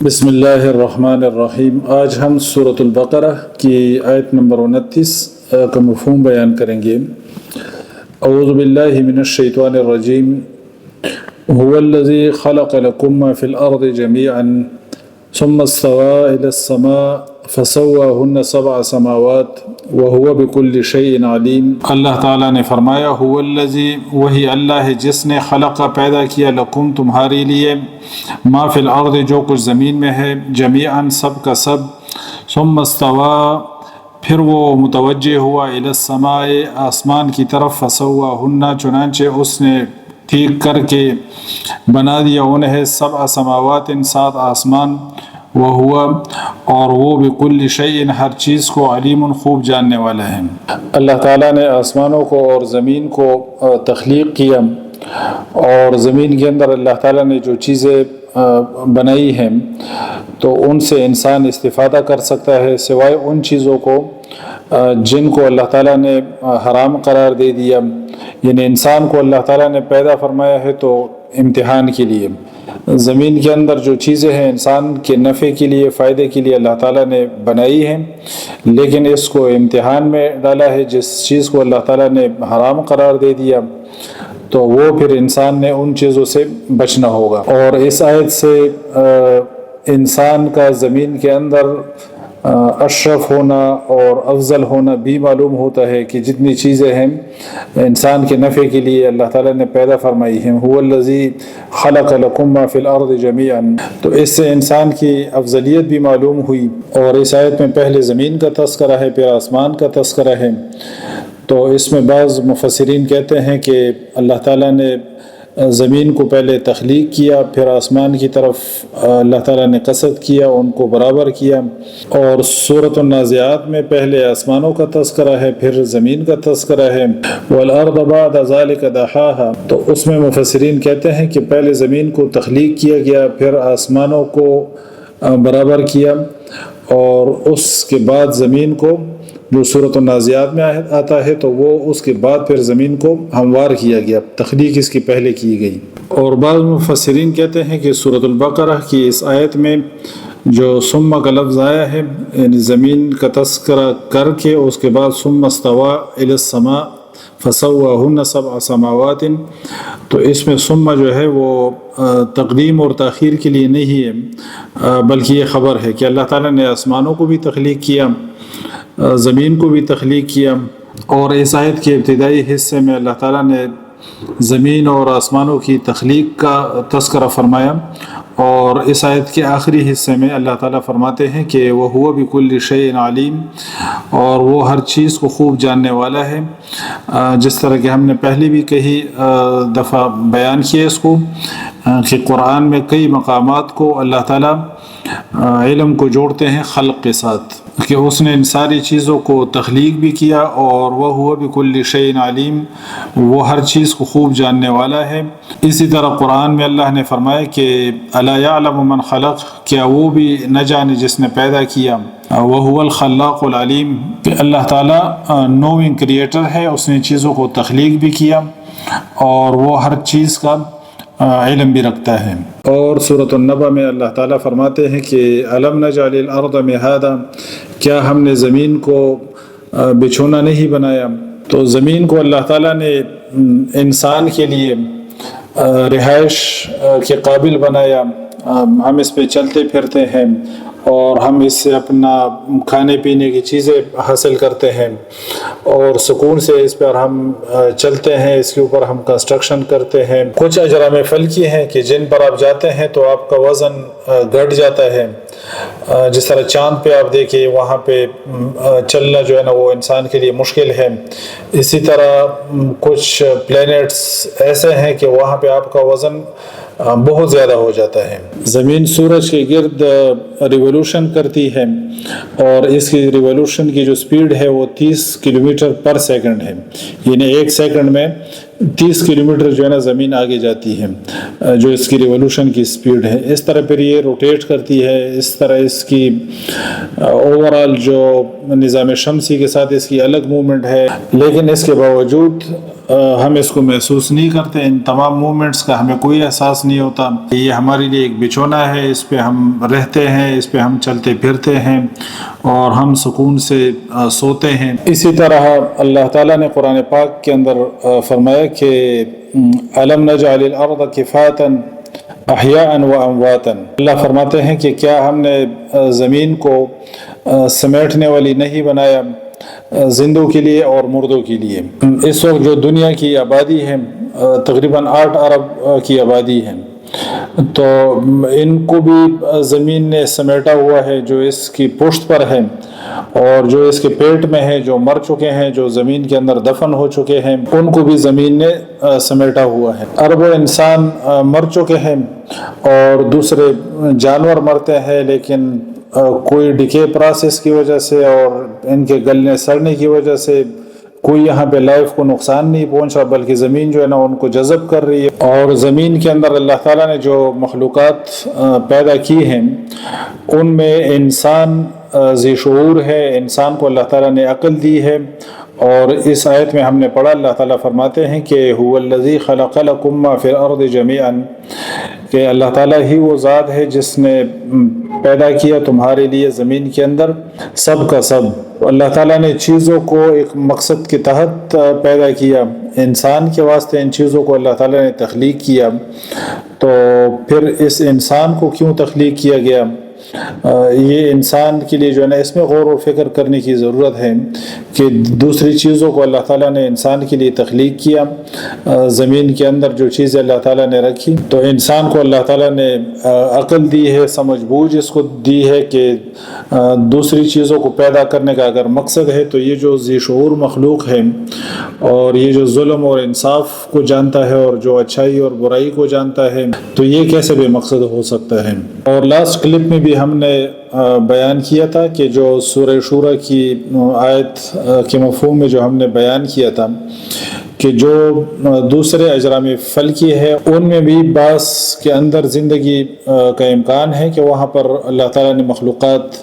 بسم اللہ الرحمن الرحیم۔ آج ہم سورۃ البقرہ کی آیت نمبر 29 کا مفہوم بیان کریں گے۔ اعوذ باللہ من الشیطان الرجیم۔ هو الذی خلق لکم ما فی الارض جمیعا ثم استوى الی السماء فسواہن 7 سماوات وهو بكل شیء علیم۔ اللہ تعالیٰ نے فرمایا هو الذی، وہی اللہ ہے جس نے خلق پیدا کیا لکم تمہارے لیے، ما فی الارض جو کچھ زمین میں ہے، جمیعا سب کا سب، ثم استوى پھر وہ متوجہ ہوا الی السماء آسمان کی طرف، فسواہن چنانچہ اس نے ٹھیک کر کے بنا دیا انہیں 7 سماوات 7 آسمان، وہوا اور وہ بکل شیء ہر چیز کو علیم خوب جاننے والا ہے۔ اللہ تعالیٰ نے آسمانوں کو اور زمین کو تخلیق کیا، اور زمین کے اندر اللہ تعالیٰ نے جو چیزیں بنائی ہیں تو ان سے انسان استفادہ کر سکتا ہے، سوائے ان چیزوں کو جن کو اللہ تعالیٰ نے حرام قرار دے دیا۔ یعنی انسان کو اللہ تعالیٰ نے پیدا فرمایا ہے تو امتحان کے لیے، زمین کے اندر جو چیزیں ہیں انسان کے نفع کے لیے، فائدے کے لیے اللہ تعالیٰ نے بنائی ہیں، لیکن اس کو امتحان میں ڈالا ہے۔ جس چیز کو اللہ تعالیٰ نے حرام قرار دے دیا تو وہ پھر انسان نے ان چیزوں سے بچنا ہوگا۔ اور اس آیت سے انسان کا زمین کے اندر اشرف ہونا اور افضل ہونا بھی معلوم ہوتا ہے کہ جتنی چیزیں ہیں انسان کے نفع کے لیے اللہ تعالیٰ نے پیدا فرمائی ہیں۔ هو الذی خلق لکم ما فی الارض جمیعا، تو اس سے انسان کی افضلیت بھی معلوم ہوئی۔ اور اس آیت میں پہلے زمین کا تذکرہ ہے، پھر آسمان کا تذکرہ ہے۔ تو اس میں بعض مفسرین کہتے ہیں کہ اللہ تعالیٰ نے زمین کو پہلے تخلیق کیا، پھر آسمان کی طرف اللہ تعالیٰ نے قصد کیا، ان کو برابر کیا۔ اور سورۃ النازعات میں پہلے آسمانوں کا تذکرہ ہے، پھر زمین کا تذکرہ ہے۔ والارض بعد ذلک دحاھا، تو اس میں مفسرین کہتے ہیں کہ پہلے زمین کو تخلیق کیا گیا، پھر آسمانوں کو برابر کیا، اور اس کے بعد زمین کو، جو سورۃ النازعات میں آتا ہے تو وہ اس کے بعد پھر زمین کو ہموار کیا گیا، تخلیق اس کی پہلے کی گئی۔ اور بعض مفسرین کہتے ہیں کہ سورۃ البقرہ کی اس آیت میں جو ثم کا لفظ آیا ہے، یعنی زمین کا تذکرہ کر کے اس کے بعد ثم استوى الی السماء فسواہن 7 سماوات، تو اس میں ثم جو ہے وہ تقدیم اور تاخیر کے لیے نہیں ہے، بلکہ یہ خبر ہے کہ اللہ تعالیٰ نے آسمانوں کو بھی تخلیق کیا، زمین کو بھی تخلیق کیا۔ اور اس آیت کے ابتدائی حصے میں اللہ تعالیٰ نے زمین اور آسمانوں کی تخلیق کا تذکرہ فرمایا، اور اس آیت کے آخری حصے میں اللہ تعالیٰ فرماتے ہیں کہ وَهُوَ بِكُلِّ شَيْءٍ عَلِيمٌ، اور وہ ہر چیز کو خوب جاننے والا ہے۔ جس طرح کہ ہم نے پہلے بھی کئی دفعہ بیان کیا اس کو، کہ قرآن میں کئی مقامات کو اللہ تعالیٰ علم کو جوڑتے ہیں خلق کے ساتھ، کہ اس نے ان ساری چیزوں کو تخلیق بھی کیا، اور وَهُوَ بِكُلِّ شَيْءٍ عَلِيمٌ، وہ ہر چیز کو خوب جاننے والا ہے۔ اسی طرح قرآن میں اللہ نے فرمایا کہ أَلَا يَعْلَمُ مَنْ خَلَقَ، کیا وہ بھی نہ جانے جس نے پیدا کیا، وَهُوَ الْخَلَّاقُ الْعَلِيمُ، کہ اللہ تعالیٰ نوئنگ کریٹر ہے، اس نے چیزوں کو تخلیق بھی کیا اور وہ ہر چیز کا علم بھی رکھتا ہے۔ اور سورۃ النبأ میں اللہ تعالیٰ فرماتے ہیں کہ أَلَمْ نَجْعَلِ الْأَرْضَ مِهَادًا، کیا ہم نے زمین کو بچھونا نہیں بنایا؟ تو زمین کو اللہ تعالیٰ نے انسان کے لیے رہائش کے قابل بنایا، ہم اس پہ چلتے پھرتے ہیں اور ہم اس سے اپنا کھانے پینے کی چیزیں حاصل کرتے ہیں، اور سکون سے اس پر ہم چلتے ہیں، اس کے اوپر ہم کنسٹرکشن کرتے ہیں۔ کچھ اجرام فلکی ہیں کہ جن پر آپ جاتے ہیں تو آپ کا وزن گھٹ جاتا ہے، جس طرح چاند پہ آپ دیکھیں، وہاں پہ چلنا جو ہے نا وہ انسان کے لیے مشکل ہے۔ اسی طرح کچھ پلینٹس ایسے ہیں کہ وہاں پہ آپ کا وزن بہت زیادہ ہو جاتا ہے۔ زمین سورج کے گرد ریولوشن کرتی ہے، اور اس کی ریولوشن کی جو سپیڈ ہے وہ 30 کلومیٹر پر سیکنڈ ہے، یعنی 1 سیکنڈ میں 30 کلومیٹر جو ہے نا زمین آگے جاتی ہے، جو اس کی ریولوشن کی سپیڈ ہے۔ اس طرح پھر یہ روٹیٹ کرتی ہے، اس طرح اس کی اوورال جو نظام شمسی کے ساتھ اس کی الگ موومنٹ ہے، لیکن اس کے باوجود ہم اس کو محسوس نہیں کرتے، ان تمام مومنٹس کا ہمیں کوئی احساس نہیں ہوتا۔ یہ ہمارے لیے ایک بچھونا ہے، اس پہ ہم رہتے ہیں، اس پہ ہم چلتے پھرتے ہیں اور ہم سکون سے سوتے ہیں۔ اسی طرح اللہ تعالیٰ نے قرآن پاک کے اندر فرمایا کہ أَلَمْ نَجْعَلِ الْأَرْضَ كِفَاتًا أَحْيَاءً وَأَمْوَاتًا، اللہ فرماتے ہیں کہ کیا ہم نے زمین کو سمیٹنے والی نہیں بنایا زندوں کے لیے اور مردوں کے لیے۔ اس وقت جو دنیا کی آبادی ہے تقریباً 8 ارب کی آبادی ہے، تو ان کو بھی زمین نے سمیٹا ہوا ہے، جو اس کی پشت پر ہے اور جو اس کے پیٹ میں ہے، جو مر چکے ہیں، جو زمین کے اندر دفن ہو چکے ہیں، ان کو بھی زمین نے سمیٹا ہوا ہے۔ اربوں انسان مر چکے ہیں اور دوسرے جانور مرتے ہیں، لیکن کوئی ڈکے پروسیس کی وجہ سے اور ان کے گلنے سڑنے کی وجہ سے کوئی یہاں پہ لائف کو نقصان نہیں پہنچا، بلکہ زمین جو ہے نا ان کو جذب کر رہی ہے۔ اور زمین کے اندر اللہ تعالیٰ نے جو مخلوقات پیدا کی ہیں ان میں انسان ذی شعور ہے، انسان کو اللہ تعالیٰ نے عقل دی ہے۔ اور اس آیت میں ہم نے پڑھا، اللہ تعالیٰ فرماتے ہیں کہ هو الذی خلق لکم ما فی الارض جمیعا، کہ اللہ تعالیٰ ہی وہ ذات ہے جس نے پیدا کیا تمہارے لیے زمین کے اندر سب کا سب۔ اللہ تعالیٰ نے چیزوں کو ایک مقصد کے تحت پیدا کیا، انسان کے واسطے ان چیزوں کو اللہ تعالیٰ نے تخلیق کیا۔ تو پھر اس انسان کو کیوں تخلیق کیا گیا، یہ انسان کے لیے جو ہے نا اس میں غور و فکر کرنے کی ضرورت ہے کہ دوسری چیزوں کو اللہ تعالیٰ نے انسان کے لیے تخلیق کیا، زمین کے اندر جو چیزیں اللہ تعالیٰ نے رکھی، تو انسان کو اللہ تعالیٰ نے عقل دی ہے، سمجھ بوجھ اس کو دی ہے کہ دوسری چیزوں کو پیدا کرنے کا اگر مقصد ہے تو یہ جو ذی شعور مخلوق ہے اور یہ جو ظلم اور انصاف کو جانتا ہے اور جو اچھائی اور برائی کو جانتا ہے، تو یہ کیسے بے مقصد ہو سکتا ہے۔ اور لاسٹ کلپ میں بھی ہم نے بیان کیا تھا کہ جو سورہ شورى کی آیت کے مفہوم میں جو ہم نے بیان کیا تھا کہ جو دوسرے اجرام فلکی ہے ان میں بھی بعض کے اندر زندگی کا امکان ہے کہ وہاں پر اللہ تعالیٰ نے مخلوقات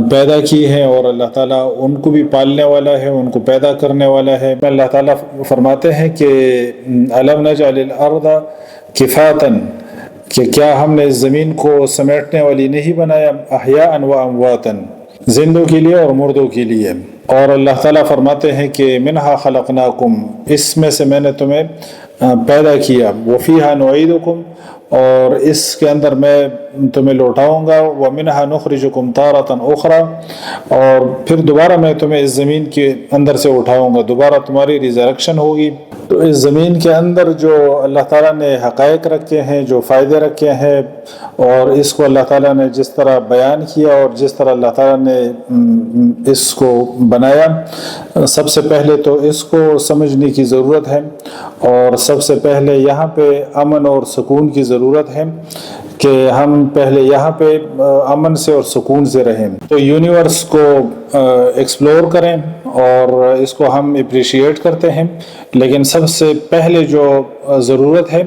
پیدا کی ہے اور اللہ تعالیٰ ان کو بھی پالنے والا ہے، ان کو پیدا کرنے والا ہے۔ اللہ تعالیٰ فرماتے ہیں کہ أَلَمْ نَجْعَلِ الْأَرْضَ كِفَاتًا، کہ کیا ہم نے زمین کو سمیٹنے والی نہیں بنایا، احیاء و امواتن، زندوں کے لیے اور مردوں کے لیے۔ اور اللہ تعالیٰ فرماتے ہیں کہ منہا خلقناکم، اس میں سے میں نے تمہیں پیدا کیا، وفیہا نعیدکم، اور اس کے اندر میں تمہیں لوٹاؤں گا، ومنہا نخرجکم تارۃ اخری، اور پھر دوبارہ میں تمہیں اس زمین کے اندر سے اٹھاؤں گا، دوبارہ تمہاری ریزریکشن ہوگی۔ تو اس زمین کے اندر جو اللہ تعالیٰ نے حقائق رکھے ہیں، جو فائدے رکھے ہیں، اور اس کو اللہ تعالیٰ نے جس طرح بیان کیا اور جس طرح اللہ تعالیٰ نے اس کو بنایا، سب سے پہلے تو اس کو سمجھنے کی ضرورت ہے، اور سب سے پہلے یہاں پہ امن اور سکون کی ضرورت ہے کہ ہم پہلے یہاں پہ امن سے اور سکون سے رہیں۔ تو یونیورس کو ایکسپلور کریں اور اس کو ہم اپریشیٹ کرتے ہیں، لیکن سب سے پہلے جو ضرورت ہے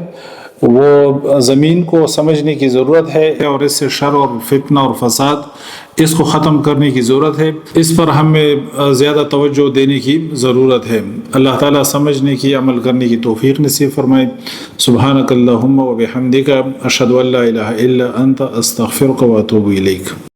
وہ زمین کو سمجھنے کی ضرورت ہے، اور اس سے شر اور فتنہ اور فساد اس کو ختم کرنے کی ضرورت ہے۔ اس پر ہمیں زیادہ توجہ دینے کی ضرورت ہے۔ اللہ تعالیٰ سمجھنے کی، عمل کرنے کی توفیق نصیب فرمائے۔ سبحانک اللہم و بحمدک، اشہد ان لا الہ الا انت، استغفرک و اتوب الیک۔